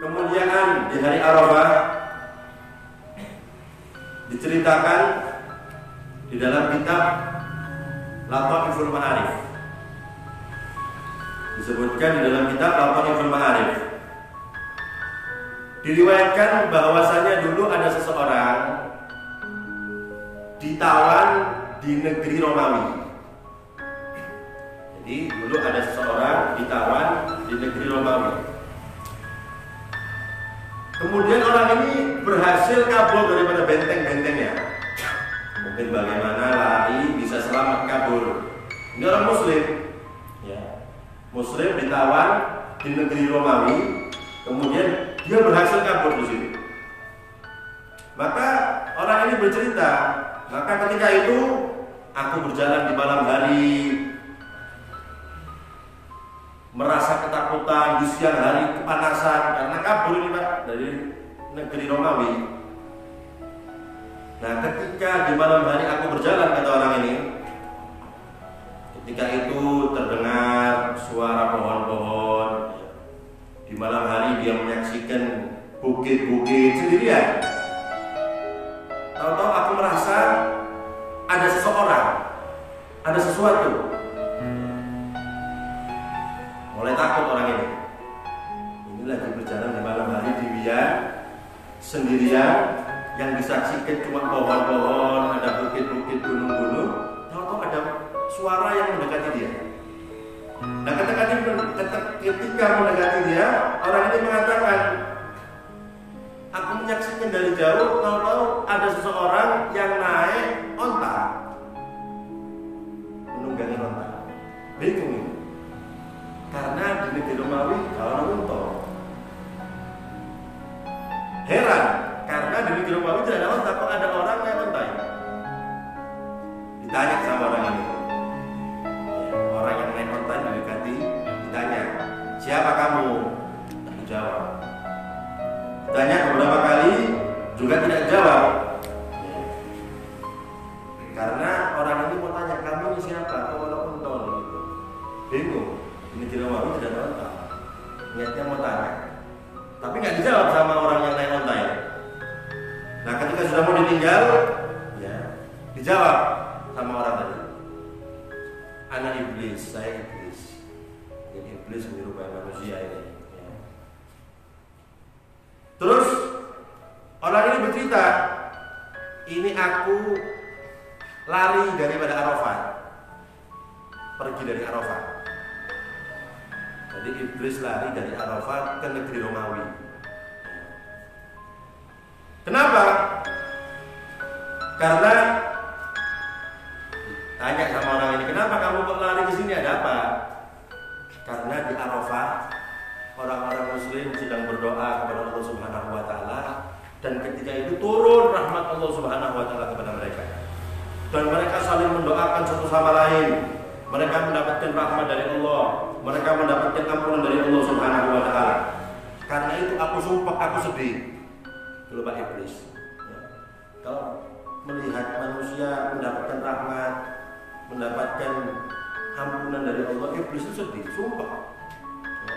kemuliaan di hari Arafah diceritakan di dalam kitab Lataiful Ma'arif. Disebutkan di dalam kitab Lataiful Ma'arif. Diriwayatkan bahwasanya dulu ada seseorang ditawan di negeri Romawi. Jadi dulu ada seseorang ditawan di negeri Romawi. Kemudian orang ini berhasil kabur daripada benteng-bentengnya. Mungkin bagaimana lari bisa selamat kabur. Ini orang Muslim, ya. Muslim ditawan di negeri Romawi, kemudian dia berhasil kabur di sini. Maka orang ini bercerita, maka ketika itu aku berjalan di malam hari, merasa ketakutan, di siang hari kepanasan karena kabur ini Pak dari negeri Romawi. Nah, ketika di malam hari aku berjalan, kata orang ini, ketika itu terdengar suara pohon-pohon. Di malam hari dia menyaksikan bukit-bukit sendirian. Tahu-tahu aku merasa ada seseorang, ada sesuatu. Mulai takut orang ini. Ini lagi berjalan di malam hari di Bian sendirian, yang disaksikan cuma pohon-pohon, ada bukit-bukit, gunung-gunung. Tahu-tahu ada suara yang mendekati dia. Nah, ketika mendekati dia, orang ini mengatakan, aku menyaksikan dari jauh, tahu-tahu ada seseorang yang naik onta, menunggangi onta. Bingung ini, karena di negeri Romawi kalau unta. Heran, karena di negeri Romawi tidak ada onta, kok ada orang naik onta ini? Ditanya sama orang ini. Orang yang naik onta mendekati, ditanya, siapa kamu? Dijawab. Ditanya beberapa kali, juga tidak jawab. Karena orang ini mau tanya, kamu ini siapa? Kok ada onta gitu. Bingung. Ini di Romawi tidak ada onta. Niatnya mau tanya, tapi nggak dijawab sama orang yang naik onta ya. Nah, ketika sudah mau ditinggal, ya dijawab sama orang tadi. Anak iblis, saya iblis. Jadi iblis menyerupai manusia ini. Ya. Terus orang ini bercerita, ini aku lari daripada Arafah, pergi dari Arafah. Jadi iblis lari dari Arafah ke negeri Romawi. Kenapa? Karena tanya sama orang ini, kenapa kamu kok lari ke sini, ada apa? Karena di Arafah orang-orang Muslim sedang berdoa kepada Allah Subhanahu Wa Taala, dan ketika itu turun rahmat Allah Subhanahu Wa Taala kepada mereka, dan mereka saling mendoakan satu sama lain. Mereka mendapatkan rahmat dari Allah, mereka mendapatkan ampunan dari Allah Subhanahu Wa Taala. Karena itu aku sumpah, aku sedih. Itu Pak Iblis. Ya. Kalau melihat manusia mendapatkan rahmat, mendapatkan ampunan dari Allah, iblis itu sedih, sumpah. Ya.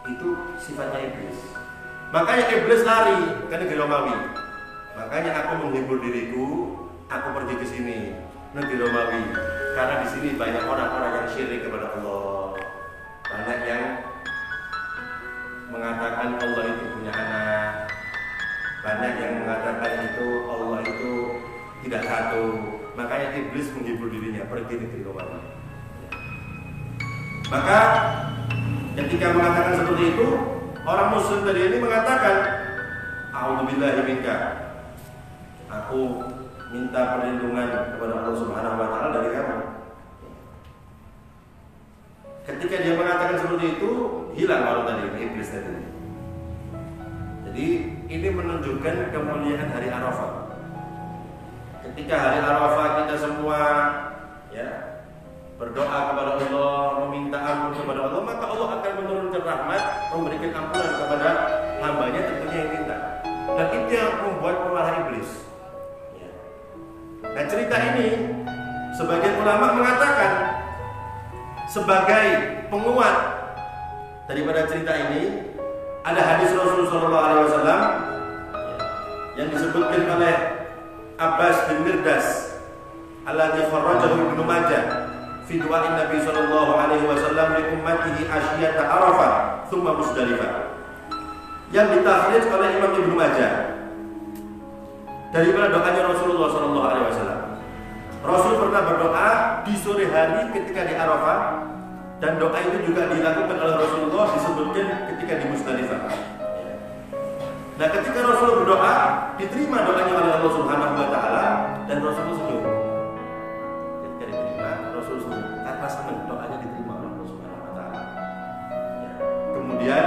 Itu sifatnya iblis. Makanya iblis lari ke negeri Romawi. Makanya aku menghibur diriku, aku pergi ke sini, negeri Romawi. Karena di sini banyak orang-orang yang syirik kepada Allah, banyak yang mengatakan Allah itu punya anak, banyak yang mengatakan itu Allah itu tidak satu. Makanya iblis menghibur dirinya pergi negeri Romawi. Maka ketika mengatakan seperti itu, orang Muslim tadi ini mengatakan, A'udzubillahi minka, aku minta perlindungan kepada Allah Subhanahu Wa Taala dari kamu. Ketika dia mengatakan seperti itu, hilang orang tadi, iblis tadi. Jadi ini menunjukkan kemuliaan hari Arafah. Ketika hari Arafah kita semua ya berdoa kepada Allah, meminta ampun kepada Allah, maka Allah akan menurunkan rahmat, memberikan ampunan kepada hambanya tentunya yang minta. Dan itu yang membuat pemarah iblis. Ya. Nah, cerita ini sebagian ulama mengatakan sebagai penguat daripada cerita ini, Ada hadis Rasulullah SAW yang disebutkan oleh Abbas bin Mirdas alladzi kharrajahu Ibnu Majah fi du'a'in Nabi sallallahu alaihi wasallam li ummatihi asyiyata Arafah thumma Musdalifah, yang ditakhrij oleh Imam Ibnu Majah dari mana doanya Rasulullah sallallahu alaihi wasallam. Rasul pernah berdoa di sore hari ketika di Arafah, dan doa itu juga dilakukan oleh Rasulullah disebutkan ketika di Musdalifah. Nah, ketika Rasul berdoa, diterima doanya oleh Allah Subhanahu wa taala dan Rasul senyum. Ketika diterima, Rasul senyum karena senang doanya diterima oleh Allah Subhanahu wa taala. Kemudian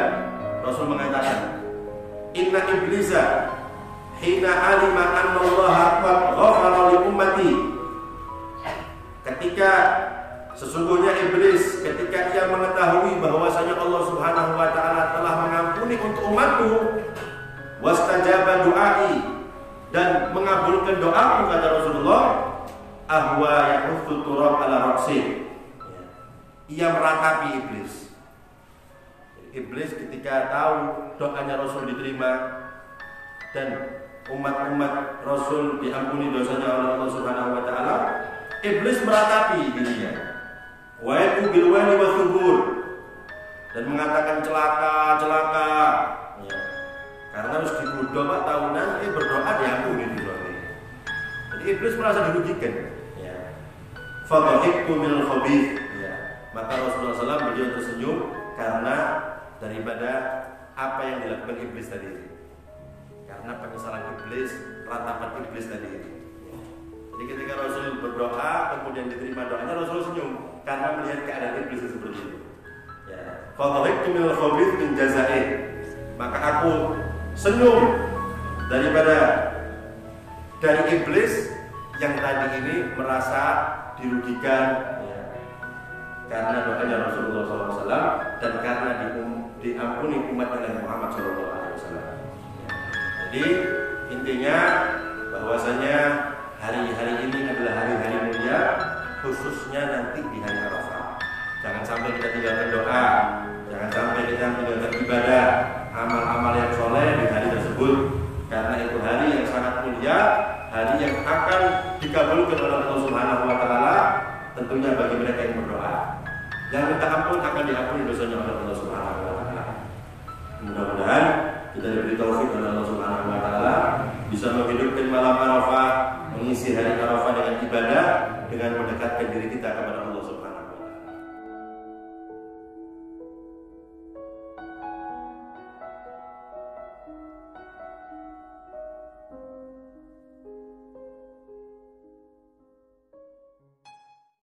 Rasul mengatakan, "Inna iblisa hina alima anna Allah qad ghafara li ummati." Ketika sesungguhnya iblis ketika ia mengetahui bahwasanya Allah Subhanahu wa taala telah mengampuni untuk umatku, wastajaba du'ai, dan mengabulkan doaku, kata Rasulullah, ahwa yahuthu turab ala raqsi. Ia meratapi iblis. Iblis ketika tahu doanya Rasul diterima dan umat-umat Rasul diampuni dosanya oleh Allah Subhanahu wa taala, iblis meratapi dirinya. Wa yaqu bil wali wa thubur, dan mengatakan celaka. Karena harus digodok Pak tahunan, berdoa diampuni di dunia. Jadi iblis merasa dirugikan. Fadhahiktu minal khabith. Maka Rasulullah SAW beliau tersenyum karena daripada apa yang dilakukan iblis tadi. Karena penyesalan iblis, ratapan iblis tadi. Jadi ketika Rasul berdoa, kemudian diterima doanya, Rasul senyum karena melihat keadaan iblis seperti itu. Fadhahiktu minal khabith min jaza'ih. Maka aku senyum dari iblis yang tadi ini merasa dirugikan karena doanya Rasulullah SAW dan karena diampuni umat Nabi Muhammad SAW. Jadi intinya bahwasanya hari-hari ini adalah hari-hari mulia, khususnya nanti di hari Arafah. Jangan sampai kita tinggalkan doa, jangan sampai kita tinggalkan ibadah, amal-amal yang soleh di hari tersebut, karena itu hari yang sangat mulia, hari yang akan dikabulkan oleh Allah Subhanahu wa taala, tentunya bagi mereka yang berdoa. Yang minta ampun akan diampuni dosanya oleh Allah Subhanahu wa taala. Mudah-mudahan kita diberi taufik oleh Allah Subhanahu wa taala bisa menghidupkan malam Arafah, mengisi hari Arafah dengan ibadah, dengan mendekatkan diri kita kepada Allah